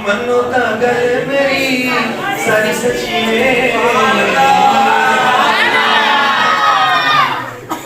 मनो ता गल मेरी सारी सच्ची है